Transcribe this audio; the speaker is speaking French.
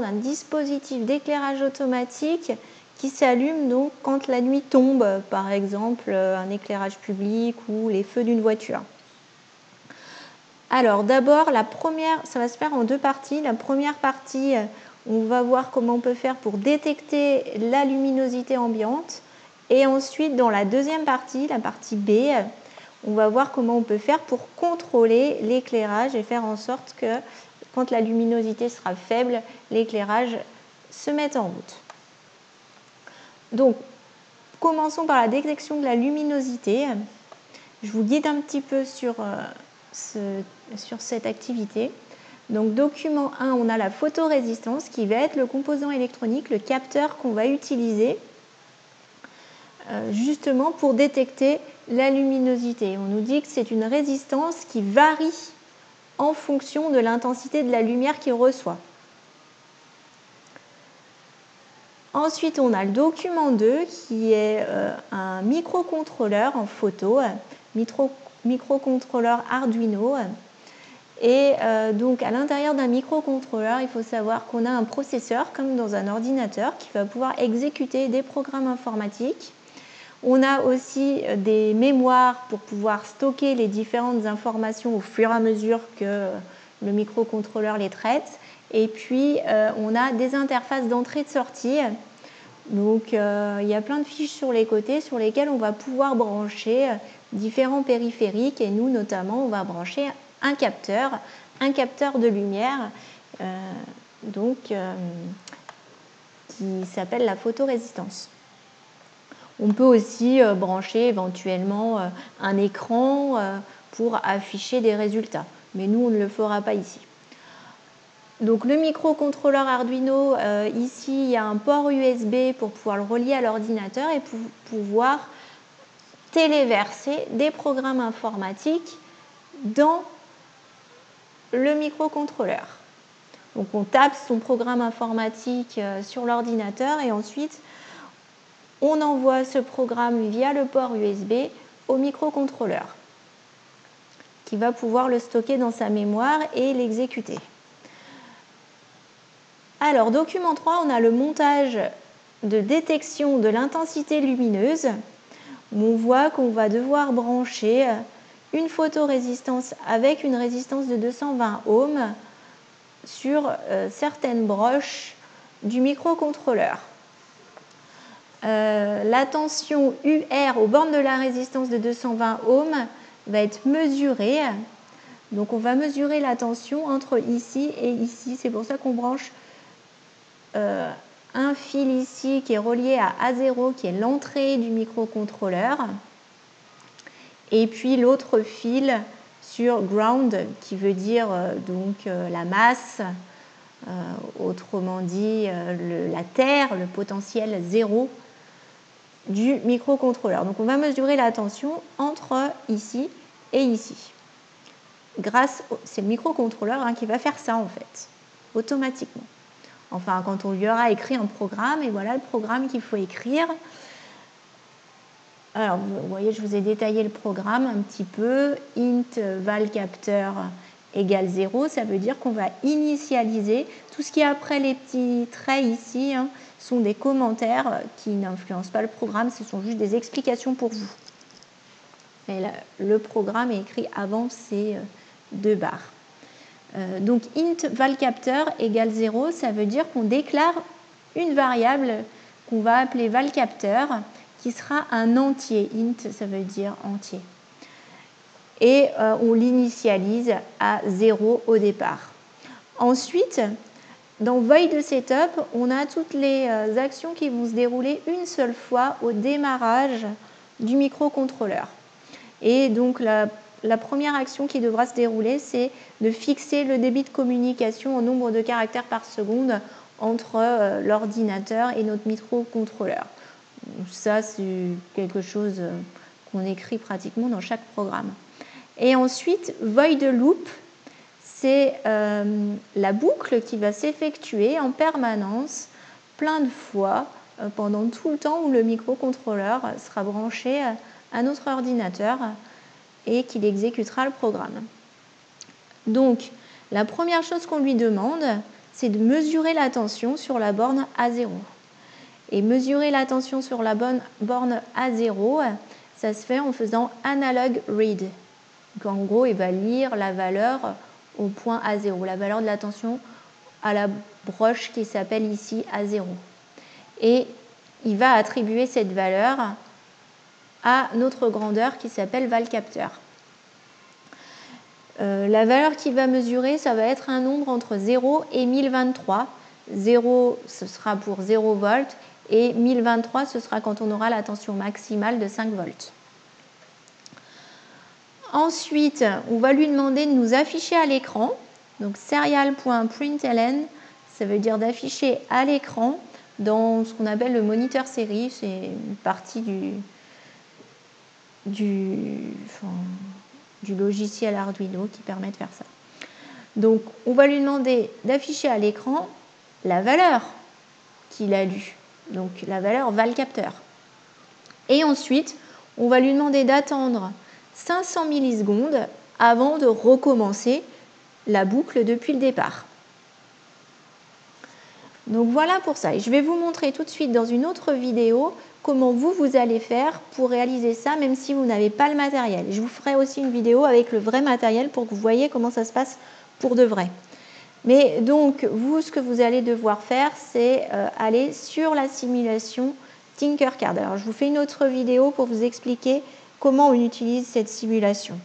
d'un dispositif d'éclairage automatique qui s'allume donc quand la nuit tombe, par exemple un éclairage public ou les feux d'une voiture. Alors d'abord, ça va se faire en deux parties. La première partie, on va voir comment on peut faire pour détecter la luminosité ambiante. Et ensuite, dans la deuxième partie, la partie B, on va voir comment on peut faire pour contrôler l'éclairage et faire en sorte que quand la luminosité sera faible, l'éclairage se mette en route. Donc, commençons par la détection de la luminosité. Je vous guide un petit peu sur cette activité. Donc, document 1, on a la photorésistance qui va être le composant électronique, le capteur qu'on va utiliser justement pour détecter la luminosité. On nous dit que c'est une résistance qui varie en fonction de l'intensité de la lumière qu'il reçoit. Ensuite, on a le document 2 qui est un microcontrôleur en photo, microcontrôleur Arduino. Et donc, à l'intérieur d'un microcontrôleur, il faut savoir qu'on a un processeur, comme dans un ordinateur, qui va pouvoir exécuter des programmes informatiques. On a aussi des mémoires pour pouvoir stocker les différentes informations au fur et à mesure que le microcontrôleur les traite. Et puis, on a des interfaces d'entrée et de sortie. Donc, il y a plein de fiches sur les côtés sur lesquelles on va pouvoir brancher différents périphériques. Et nous, notamment, on va brancher un capteur de lumière, qui s'appelle la photorésistance. On peut aussi brancher éventuellement un écran pour afficher des résultats. Mais nous, on ne le fera pas ici. Donc le microcontrôleur Arduino, ici, il y a un port USB pour pouvoir le relier à l'ordinateur et pour pouvoir téléverser des programmes informatiques dans le microcontrôleur. Donc on tape son programme informatique sur l'ordinateur et ensuite on envoie ce programme via le port USB au microcontrôleur qui va pouvoir le stocker dans sa mémoire et l'exécuter. Alors, document 3, on a le montage de détection de l'intensité lumineuse. On voit qu'on va devoir brancher une photorésistance avec une résistance de 220 ohms sur certaines broches du microcontrôleur. La tension UR aux bornes de la résistance de 220 ohms va être mesurée. Donc on va mesurer la tension entre ici et ici. C'est pour ça qu'on branche un fil ici qui est relié à A0 qui est l'entrée du microcontrôleur. Et puis l'autre fil sur ground qui veut dire la masse, autrement dit la terre, le potentiel 0 du microcontrôleur. Donc on va mesurer la tension entre ici et ici. C'est le microcontrôleur qui va faire ça en fait, automatiquement. Enfin, quand on lui aura écrit un programme, et voilà le programme qu'il faut écrire. Alors, vous voyez, je vous ai détaillé le programme un petit peu. Int valCapteur égale 0, ça veut dire qu'on va initialiser. Tout ce qui est après les petits traits ici sont des commentaires qui n'influencent pas le programme, ce sont juste des explications pour vous. Et là, le programme est écrit avant ces deux barres. Donc int valCapteur égale 0, ça veut dire qu'on déclare une variable qu'on va appeler valCapteur qui sera un entier. Int, ça veut dire entier. Et on l'initialise à 0 au départ. Ensuite, dans void setup, on a toutes les actions qui vont se dérouler une seule fois au démarrage du microcontrôleur. Et donc la première action qui devra se dérouler, c'est de fixer le débit de communication en nombre de caractères par seconde entre l'ordinateur et notre microcontrôleur. Ça, c'est quelque chose qu'on écrit pratiquement dans chaque programme. Et ensuite, void loop, c'est la boucle qui va s'effectuer en permanence plein de fois pendant tout le temps où le microcontrôleur sera branché à notre ordinateur et qu'il exécutera le programme. Donc, la première chose qu'on lui demande, c'est de mesurer la tension sur la borne A0. Et mesurer la tension sur la borne A0, ça se fait en faisant analog read. Donc en gros, il va lire la valeur au point A0, la valeur de la tension à la broche qui s'appelle ici A0. Et il va attribuer cette valeur à notre grandeur qui s'appelle valcapteur. La valeur qu'il va mesurer, ça va être un nombre entre 0 et 1023. 0, ce sera pour 0 volts, et 1023, ce sera quand on aura la tension maximale de 5 volts. Ensuite, on va lui demander de nous afficher à l'écran. Donc serial.println, ça veut dire d'afficher à l'écran dans ce qu'on appelle le moniteur série. C'est une partie du logiciel Arduino qui permet de faire ça. Donc, on va lui demander d'afficher à l'écran la valeur qu'il a lue, donc la valeur valcapteur. Et ensuite, on va lui demander d'attendre 500 millisecondes avant de recommencer la boucle depuis le départ. Donc voilà pour ça. Et je vais vous montrer tout de suite dans une autre vidéo comment vous allez faire pour réaliser ça, même si vous n'avez pas le matériel. Je vous ferai aussi une vidéo avec le vrai matériel pour que vous voyez comment ça se passe pour de vrai. Mais donc, vous, ce que vous allez devoir faire, c'est aller sur la simulation Tinkercad. Alors, je vous fais une autre vidéo pour vous expliquer comment on utilise cette simulation.